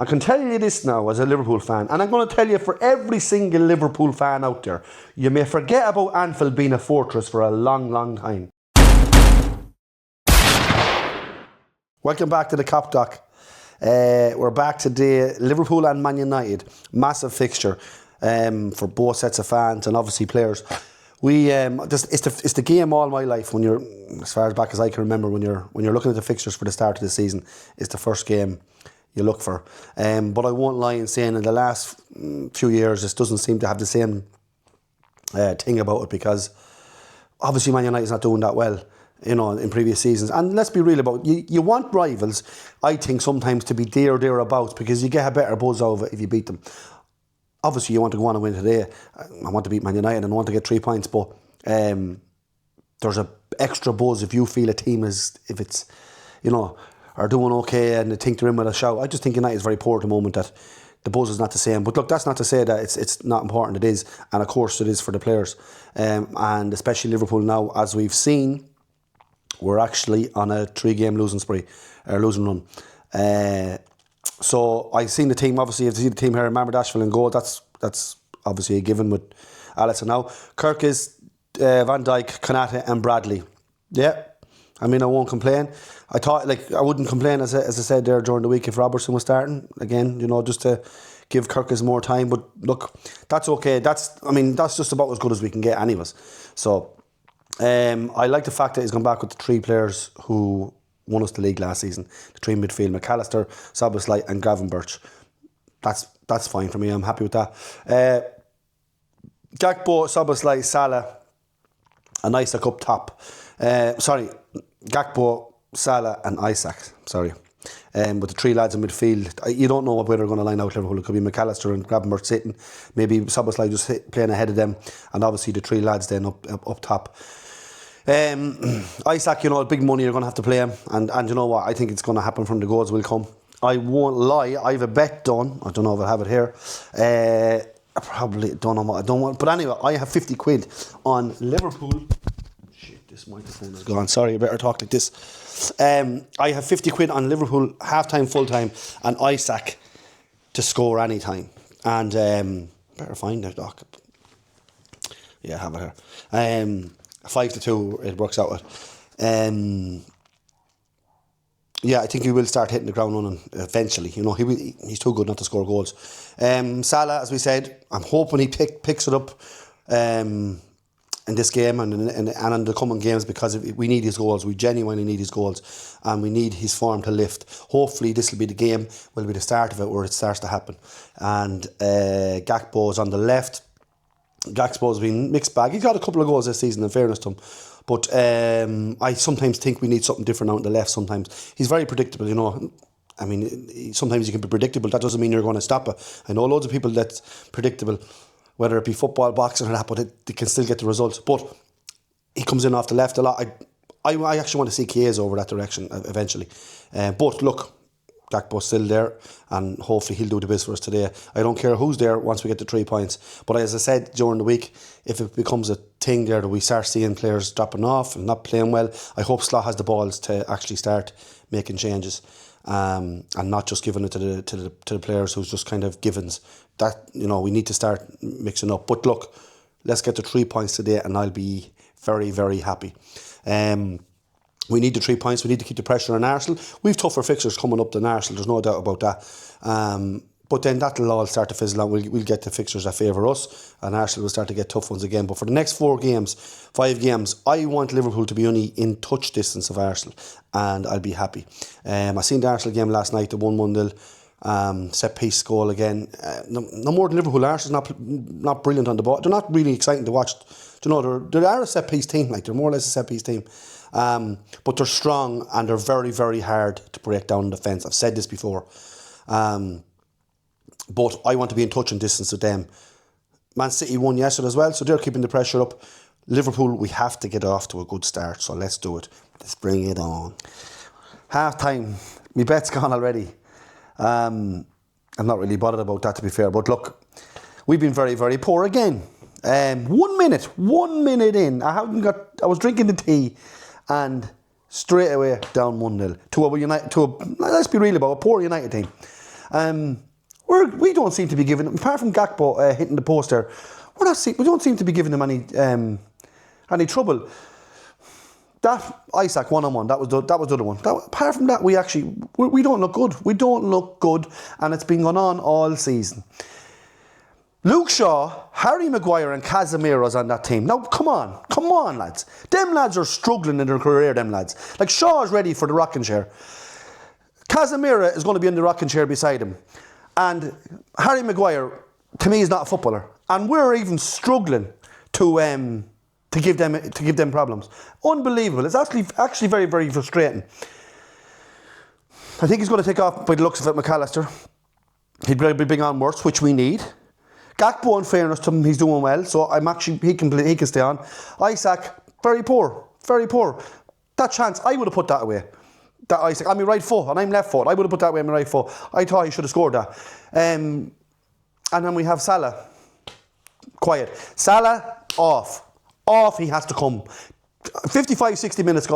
I can tell you this now as a Liverpool fan, and I'm going to tell you for every single Liverpool fan out there, you may forget about Anfield being a fortress for a long, long time. Welcome back to the Cop Doc. We're back today, Liverpool and Man United. Massive fixture for both sets of fans and obviously players. It's the game all my life when you're, as far back as I can remember, when you're looking at the fixtures for the start of the season, it's the first game you look for. But I won't lie in saying in the last few years this doesn't seem to have the same thing about it, because obviously Man United's not doing that well, you know, in previous seasons. And let's be real about it. You want rivals, I think, sometimes to be there or thereabouts, because you get a better buzz over it if you beat them. Obviously, you want to go on and win today. I want to beat Man United and I want to get 3 points, but there's an extra buzz if you feel a team is, if it's, you know, are doing okay and they think they're in with a shout. I just think United is very poor at the moment, that the buzz is not the same. But look, that's not to say that it's not important. It is, and of course it is for the players, and especially Liverpool now, as we've seen, we're actually on a 3-game losing run. So I've seen the team, obviously, I've seen the team here, remember Ashfield in goal, that's obviously a given with Alisson now. Kerkes, Van Dijk, Konaté and Bradley. Yeah, I mean, I won't complain. I thought, I wouldn't complain, as I said there during the week, if Robertson was starting, again, you know, just to give Kerkes more time. But look, that's okay. That's just about as good as we can get anyways. So, I like the fact that he's gone back with the 3 players who won us the league last season. The 3 midfield, McAllister, Szoboszlai and Gravenberch. That's fine for me. I'm happy with that. Gakpo, Szoboszlai, Salah and Isak up top. Gakpo, Salah and Isak. With the 3 lads in midfield, you don't know where they're going to line out Liverpool. It could be McAllister and Gravenberch sitting. Maybe Szoboszlai just playing ahead of them. And obviously the 3 lads then up top. Isak, you know, big money, you're going to have to play him, and you know what, I think it's going to happen from the goals will come. I won't lie, I have a bet done. I don't know if I have it here. I probably don't know what I don't want, but anyway, I have 50 quid on Liverpool. Shit, this microphone is gone. Sorry, I better talk like this. I have 50 quid on Liverpool half-time, full-time and Isak to score any time. And better find it, Doc. Yeah, I have it here. 5-2 it works out at. Yeah, I think he will start hitting the ground running eventually. You know, he's too good not to score goals. Salah, as we said, I'm hoping he picks it up in this game and in the coming games, because we need his goals. We genuinely need his goals and we need his form to lift. Hopefully this will be the game, will be the start of it, where it starts to happen. And Gakpo is on the left. Gakpo's been mixed bag. He got a couple of goals this season, in fairness to him. But I sometimes think we need something different out on the left sometimes. He's very predictable, you know. I mean, sometimes you can be predictable. That doesn't mean you're going to stop it. I know loads of people that's predictable, whether it be football, boxing or that, but they can still get the results. But he comes in off the left a lot. I actually want to see chiesa over that direction eventually. But look, Gakpo's still there, and hopefully he'll do the best for us today. I don't care who's there once we get the 3 points. But as I said during the week, if it becomes a thing there that we start seeing players dropping off and not playing well, I hope Salah has the balls to actually start making changes, and not just giving it to the players who's just kind of givens. That, you know, we need to start mixing up. But look, let's get the 3 points today, and I'll be very, very happy. We need the 3 points. We need to keep the pressure on Arsenal. We've tougher fixtures coming up than Arsenal. There's no doubt about that. But then that'll all start to fizzle out. We'll get the fixtures that favour us, and Arsenal will start to get tough ones again. But for the next 5 games, I want Liverpool to be only in touch distance of Arsenal, and I'll be happy. I seen the Arsenal game last night, the 1-1 set piece goal again. No more than Liverpool. Arsenal's not brilliant on the ball. They're not really exciting to watch. Do you know, they are a set piece team. They're more or less a set piece team. But they're strong and they're very, very hard to break down in defence. I've said this before. But I want to be in touch and distance with them. Man City won yesterday as well, so they're keeping the pressure up. Liverpool, we have to get off to a good start, so let's do it. Let's bring it on. Half time. My bet's gone already. I'm not really bothered about that, to be fair. But look, we've been very, very poor again. 1 minute in, I was drinking the tea, and straight away down 1-0 to a let's be real about a poor United team. We don't seem to be giving, apart from Gakpo hitting the post there, we don't seem to be giving them any trouble. That Isak 1-on-1, that was the other one. Apart from that, we don't look good. We don't look good, and it's been going on all season. Luke Shaw, Harry Maguire and Casemiro's on that team. Now, come on, lads. Them lads are struggling in their career, them lads. Like, Shaw is ready for the rocking chair. Casemiro is going to be in the rocking chair beside him. And Harry Maguire, to me, is not a footballer. And we're even struggling to give them problems. Unbelievable. It's actually very, very frustrating. I think he's going to take off by the looks of it, McAllister. He'd be big on worse, which we need. Gakpo, in fairness to him, he's doing well, so he can stay on. Isak, very poor. That chance, I would have put that away. That Isak, I'm right foot and I'm left foot. I would have put that away on my right foot. I thought he should have scored that. And then we have Salah. Quiet. Salah, off. He has to come. 55, 60 minutes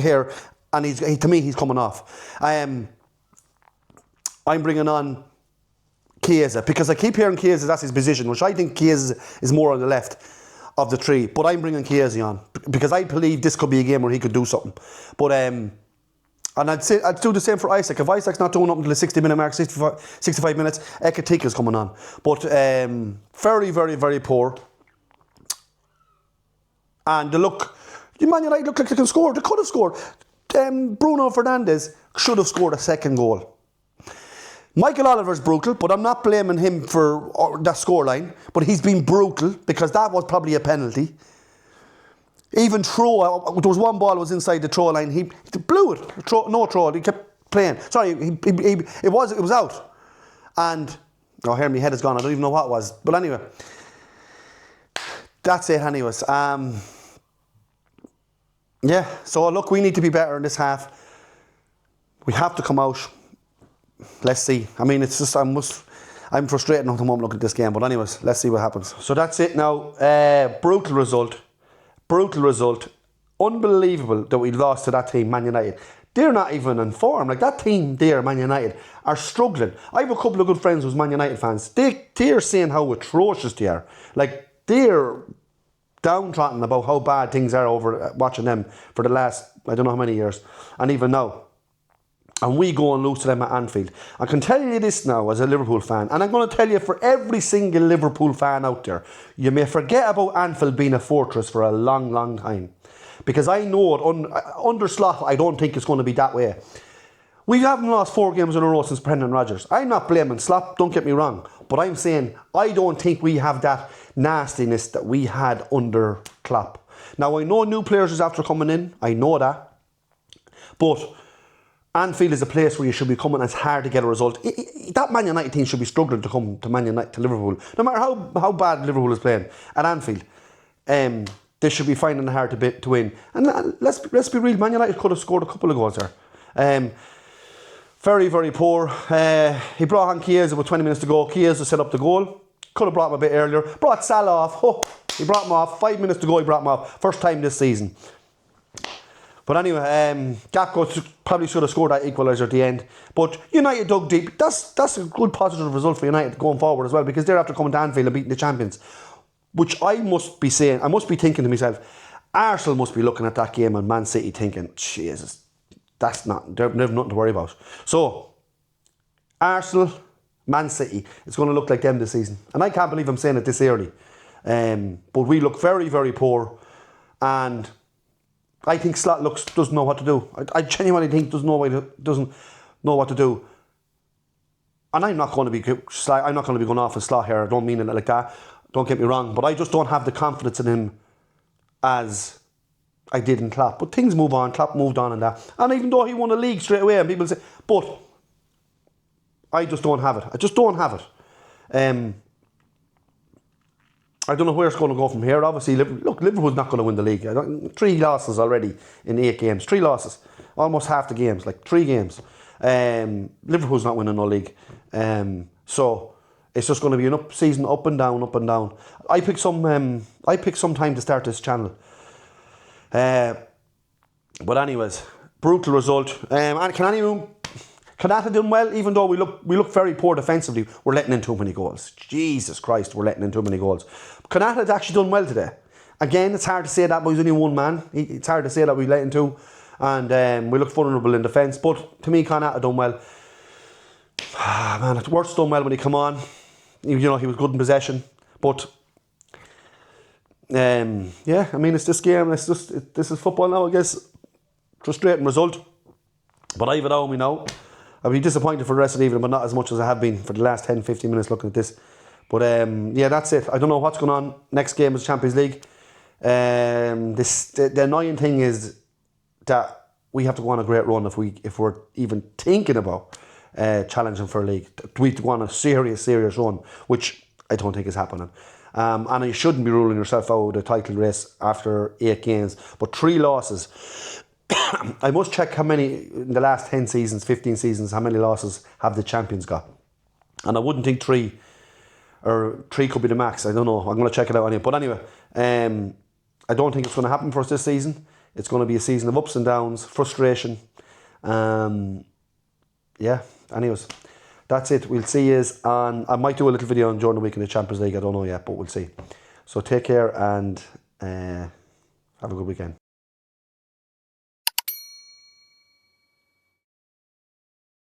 here, and to me, he's coming off. I'm bringing on Chiesa, because I keep hearing Chiesa, that's his position, which I think Chiesa is more on the left of the three, but I'm bringing Chiesa on because I believe this could be a game where he could do something. But and I'd do the same for Isak. If Isak's not doing up until the 60-minute mark, 65 minutes, Ekatika's coming on. But very, very, very poor. And Man United look like they can score. They could have scored. Bruno Fernandes should have scored a second goal. Michael Oliver's brutal, but I'm not blaming him for that scoreline. But he's been brutal because that was probably a penalty. Even there was one ball that was inside the throw line. He blew it. No throw. He kept playing. Sorry, it was out. And here my head is gone. I don't even know what it was. But anyway, that's it. Anyways, yeah. So look, we need to be better in this half. We have to come out. Let's see. I mean, it's just I'm frustrated at the moment looking at this game. But anyways, let's see what happens. So that's it now. Brutal result. Unbelievable that we lost to that team, Man United. They're not even in form. Like, that team there, Man United, are struggling. I have a couple of good friends who's Man United fans. They're saying how atrocious they are. Like, they're downtrodden about how bad things are over watching them for the last, I don't know how many years. And even now. And we go and lose to them at Anfield. I can tell you this now as a Liverpool fan, and I'm going to tell you for every single Liverpool fan out there, you may forget about Anfield being a fortress for a long, long time. Because I know it, under Slot, I don't think it's going to be that way. We haven't lost 4 games in a row since Brendan Rodgers. I'm not blaming Slot, don't get me wrong. But I'm saying, I don't think we have that nastiness that we had under Klopp. Now, I know new players is after coming in. I know that. But Anfield is a place where you should be coming. It's hard to get a result. That Man United team should be struggling to come to Man United, to Liverpool. No matter how bad Liverpool is playing at Anfield, they should be finding it hard to win. And let's be real, Man United could have scored a couple of goals there. Very, very poor. He brought on Chiesa with 20 minutes to go. Chiesa set up the goal. Could have brought him a bit earlier. Brought Salah off. He brought him off. 5 minutes to go, he brought him off. First time this season. But anyway, Gakpo probably should have scored that equaliser at the end. But United dug deep. That's a good positive result for United going forward as well, because they're after coming to Anfield and beating the champions. Which I must be thinking to myself, Arsenal must be looking at that game and Man City thinking, Jesus, they have nothing to worry about. So, Arsenal, Man City, it's going to look like them this season. And I can't believe I'm saying it this early. But we look very, very poor. And I think Slot doesn't know what to do. I genuinely think doesn't know what to do. And I'm not going to be going off on Slot here. I don't mean it like that. Don't get me wrong. But I just don't have the confidence in him as I did in Klopp. But things move on. Klopp moved on in that. And even though he won a league straight away, and people say, but I just don't have it. I just don't have it. I don't know where it's going to go from here. Obviously, Liverpool's not going to win the league. 3 losses already in 8 games. 3 losses. Almost half the games. 3 games. Liverpool's not winning no league. So it's just going to be an season up and down, up and down. I picked some time to start this channel. But anyways, brutal result. And can Konaté done well, even though we look very poor defensively. We're letting in too many goals. Jesus Christ, we're letting in too many goals. Konaté's actually done well today. Again, it's hard to say that, but he's only one man. It's hard to say that we let in two. And we look vulnerable in defence. But to me, Konaté done well. Man, it's worse done well when he come on. He was good in possession. But, yeah, I mean, it's this game. This is football now, I guess. Frustrating result. But I have it on me now. I'll be disappointed for the rest of the evening, but not as much as I have been for the last 10, 15 minutes looking at this. But yeah, that's it. I don't know what's going on. Next game is Champions League. The annoying thing is that we have to go on a great run if we're even thinking about challenging for a league. We have to go on a serious run, which I don't think is happening. And you shouldn't be ruling yourself out of the title race after 8 games. But 3 losses. I must check how many in the last 10 seasons, 15 seasons, how many losses have the champions got. And I wouldn't think 3 could be the max. I don't know. I'm going to check it out anyway. But anyway, I don't think it's going to happen for us this season. It's going to be a season of ups and downs, frustration. Yeah, anyways, that's it. We'll see you on... I might do a little video during the week in the Champions League. I don't know yet, but we'll see. So take care and have a good weekend.